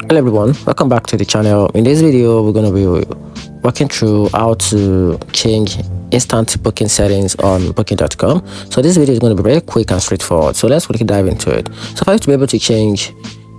Hello everyone, welcome back to the channel. In this video we're going to be walking through how to change instant booking settings on booking.com. So this video is going to be very quick and straightforward, so let's quickly dive into it. So for you to be able to change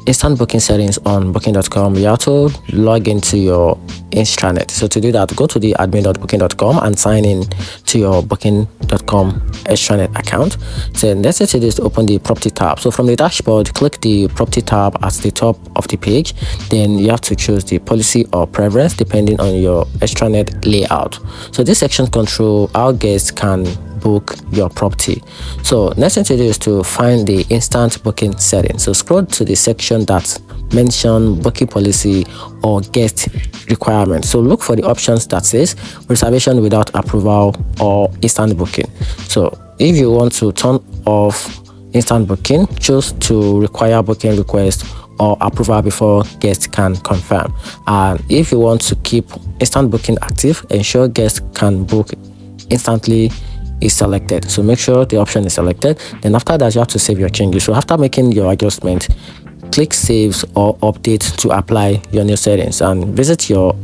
instant booking settings on booking.com, you have to log into your intranet. So to do that, go to the admin.booking.com and sign in to your booking.com extranet account. So let's say this to open the property tab. So from the dashboard, click the property tab at the top of the page. Then you have to choose the policy or preference depending on your extranet layout. So this section control how guests can book your property. So next thing to do is to find the instant booking setting. So scroll to the section that mention booking policy or guest requirements. So look for the options that says reservation without approval or instant booking. So if you want to turn off instant booking, choose to require booking request or approval before guests can confirm. And if you want to keep instant booking active, ensure guests can book instantly is selected. So make sure the option is selected. Then after that, you have to save your changes. So after making your adjustment, click saves or update to apply your new settings and visit your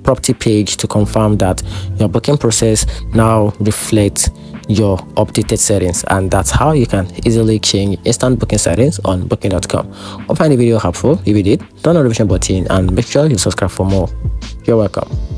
property page to confirm that your booking process now reflects your updated settings. And that's how you can easily change instant booking settings on booking.com. Hope you find the video helpful. If you did, turn on the notification button and make sure you subscribe for more. You're welcome.